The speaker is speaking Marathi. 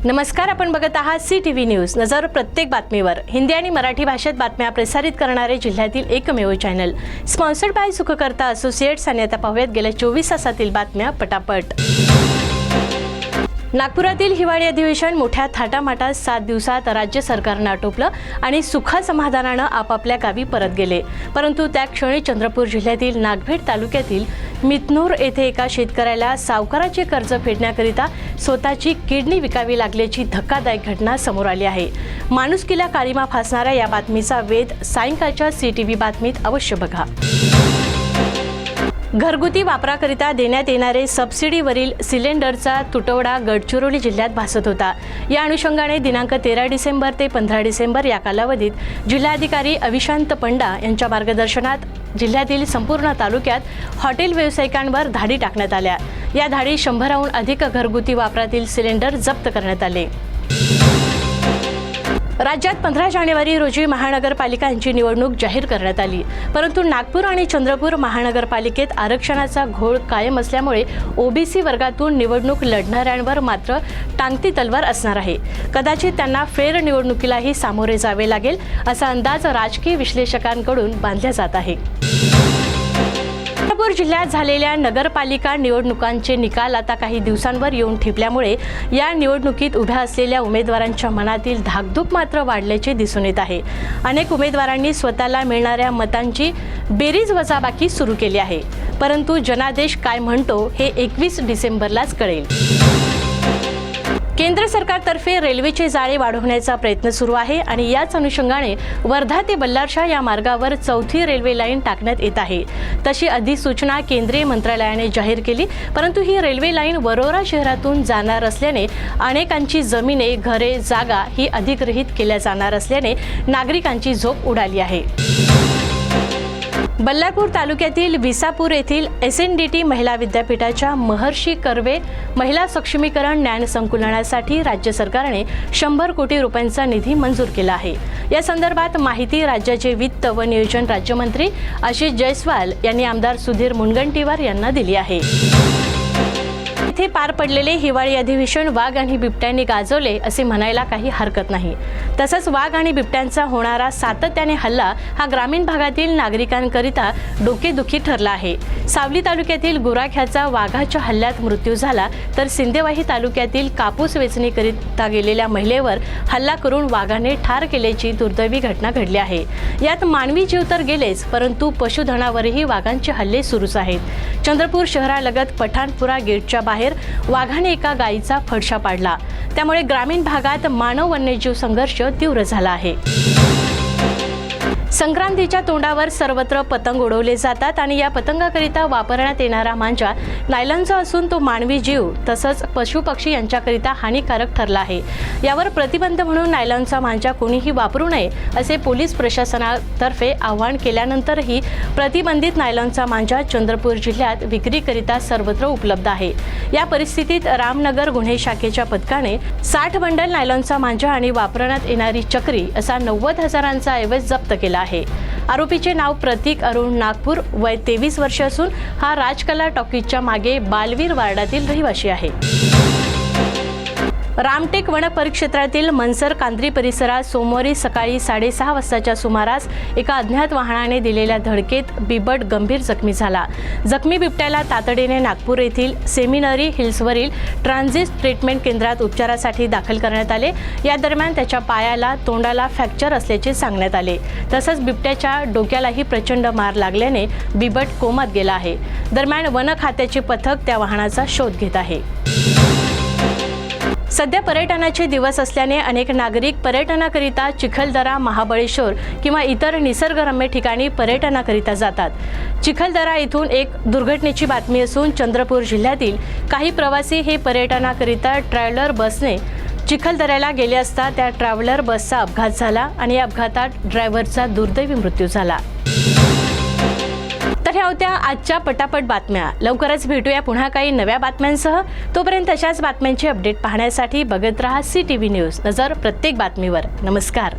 नमस्कार, आपण बघत आहात CTV न्यूज। नजर प्रत्येक बातमीवर। हिंदी आणि मराठी भाषेत बातम्या प्रसारित करणारे जिल्ह्यातील एकमेव channel. Sponsored by Sukhkarta associates. आणि आता पाहूयात गेल्या 24 तासातील बातम्या पटापट। नागपुरातील हिवाळी अधिवेशन मोठ्या थाटामाटात 7 दिवसात राज्य सरकारने आटोपलं आणि सुखासमाधानाने आपापल्या गावी परत गेले। परंतु त्या क्षणी चंद्रपूर जिल्ह्यातील नागभेड तालुक्यातील मितनूर येथे एका शेतकऱ्याला सावकाराचे कर्ज फेडण्याकरिता स्वतःची किडनी विकावी लागल्याची धक्कादायक घटना समोर आली आहे। माणुसकीला काळीमा फासणाऱ्या या बातमीचा वेध सायंकाळच्या CTV बातमीत अवश्य बघा। घरगुती वापराकरिता देण्यात येणारे सबसिडीवरील सिलेंडरचा तुटवडा गडचिरोली जिल्ह्यात भासत होता। या अनुषंगाने दिनांक 13 डिसेंबर ते 15 डिसेंबर या कालावधीत जिल्हाधिकारी अविशांत पंडा यांच्या मार्गदर्शनात जिल्ह्यातील संपूर्ण तालुक्यात हॉटेल व्यावसायिकांवर धाडी टाकण्यात आल्या। या धाडी 100हून अधिक घरगुती वापरातील सिलेंडर जप्त करण्यात आले। राज्यात 15 जानेवारी रोजी महानगरपालिकांची निवडणूक जाहीर करण्यात आली, परंतु नागपूर आणि चंद्रपूर महानगरपालिकेत आरक्षणाचा घोळ कायम असल्यामुळे OBC वर्गातून निवडणूक लढणाऱ्यांवर मात्र टांगती तलवार असणार आहे। कदाचित त्यांना फेर निवडणुकीलाही सामोरे जावे लागेल असा अंदाज राजकीय विश्लेषकांकडून बांधला जात आहे। चंद्रपूर जिल्ह्यात झालेल्या नगरपालिका निवडणुकांचे निकाल आता काही दिवसांवर येऊन ठेपल्यामुळे या निवडणुकीत उभ्या असलेल्या उमेदवारांच्या मनातील धाकधूक मात्र वाढल्याचे दिसून येत आहे। अनेक उमेदवारांनी स्वतःला मिळणाऱ्या मतांची बेरीज वजाबाकी सुरू केली आहे, परंतु जनादेश काय म्हणतो हे 21 डिसेंबरलाच कळेल। केंद्र सरकारतर्फे रेल्वेचे जाळे वाढवण्याचा प्रयत्न सुरू आहे आणि याच अनुषंगाने वर्धा ते बल्लारशा या मार्गावर 4थी रेल्वे लाईन टाकण्यात येत आहे। तशी अधिसूचना केंद्रीय मंत्रालयाने जाहीर केली, परंतु ही रेल्वे लाईन वरोरा शहरातून जाणार असल्याने अनेकांची जमिने, घरे, जागा ही अधिग्रहित केल्या जाणार असल्याने नागरिकांची झोप उडाली आहे। बल्लारपूर तालुक्यातील विसापूर येथील SNDT महिला विद्यापीठाच्या महर्षी कर्वे महिला सक्षमीकरण ज्ञान संकुलनासाठी राज्य सरकारने 100 कोटी रुपयांचा निधी मंजूर केला आहे। या संदर्भात माहिती राज्याचे वित्त व नियोजन राज्यमंत्री आशिष जयस्वाल यांनी आमदार सुधीर मुनगंटीवार यांना दिली आहे। येथे पार पडलेले हिवाळी अधिवेशन वाघ आणि बिबट्यांनी गाजवले असे म्हणायला काही हरकत नाही। तसंच वाघ आणि बिबट्यांचा होणारा सातत्याने हल्ला हा ग्रामीण भागातील नागरिकांकरिता डोकेदुखी ठरला आहे। सावली तालुक्यातील गुराख्याचा वाघाच्या हल्ल्यात मृत्यू झाला, तर सिंदेवाही तालुक्यातील कापूस वेचणीकरिता गेलेल्या महिलेवर हल्ला करून वाघाने ठार केल्याची दुर्दैवी घटना घडली आहे। यात मानवी जीव तर गेलेच, परंतु पशुधनावरही वाघांचे हल्ले सुरूच आहेत। चंद्रपूर शहरालगत पठाणपुरा गेटच्या बाहेर वाघाने एका गायीचा फडशा पाडला, त्यामुळे ग्रामीण भागात मानव वन्यजीव संघर्ष तीव्र झाला आहे। संक्रांतीच्या तोंडावर सर्वत्र पतंग उडवले जातात आणि या पतंगाकरिता वापरण्यात येणारा मांजा नायलॉनचा असून तो मानवी जीव तसंच पशुपक्षी यांच्याकरिता हानिकारक ठरला आहे। यावर प्रतिबंध म्हणून नायलॉनचा मांजा कोणीही वापरू नये असे पोलीस प्रशासनातर्फे आवाहन केल्यानंतरही प्रतिबंधित नायलॉनचा मांजा चंद्रपूर जिल्ह्यात विक्रीकरिता सर्वत्र उपलब्ध आहे। या परिस्थितीत रामनगर गुन्हे शाखेच्या पथकाने 60 बंडल नायलॉनचा मांजा आणि वापरण्यात येणारी चक्री असा 90,000चा ऐवज जप्त केला आहे। आरोपीचे नाव प्रतीक अरुण नागपूर, वय 23 वर्ष असून हा राजकला टॉकीजच्या मागे बालवीर वार्डातील रहिवासी आहे। रामटेक वन परिक्षेत्रातील मनसर कांद्री परिसरात सोमवारी सकाळी 6:30 वाजताच्या सुमारास एका अज्ञात वाहनाने दिलेल्या धडकेत बिबट गंभीर जखमी झाला। जखमी बिबट्याला तातडीने नागपूर येथील सेमिनरी हिल्सवरील ट्रान्झिट ट्रीटमेंट केंद्रात उपचारासाठी दाखल करण्यात आले। या दरम्यान त्याच्या पायाला, तोंडाला फ्रॅक्चर असल्याचे सांगण्यात आले। तसंच बिबट्याच्या डोक्यालाही प्रचंड मार लागल्याने बिबट कोमात गेला आहे। दरम्यान वन खात्याचे पथक त्या वाहनाचा शोध घेत आहे। सध्या पर्यटनाचे दिवस असल्याने अनेक नागरिक पर्यटनाकरिता चिखलदरा, महाबळेश्वर किंवा इतर निसर्गरम्य ठिकाणी पर्यटनाकरिता जातात। चिखलदरा येथून एक दुर्घटनेची बातमी असून चंद्रपूर जिल्ह्यातील काही प्रवासी हे पर्यटनाकरिता ट्रॅव्हलर बसने चिखलदऱ्याला गेले असता त्या ट्रॅव्हलर बसचा अपघात झाला आणि या अपघातात ड्रायव्हरचा दुर्दैवी मृत्यू झाला। तर ह्या होत्या आजच्या पटापट बातम्या। लवकरच भेटूया पुन्हा काही नव्या बातम्यांसह। तोपर्यंत अशाच बातम्यांचे अपडेट पाहण्यासाठी बघत रहा CTV न्यूज। नजर प्रत्येक बातमीवर। नमस्कार।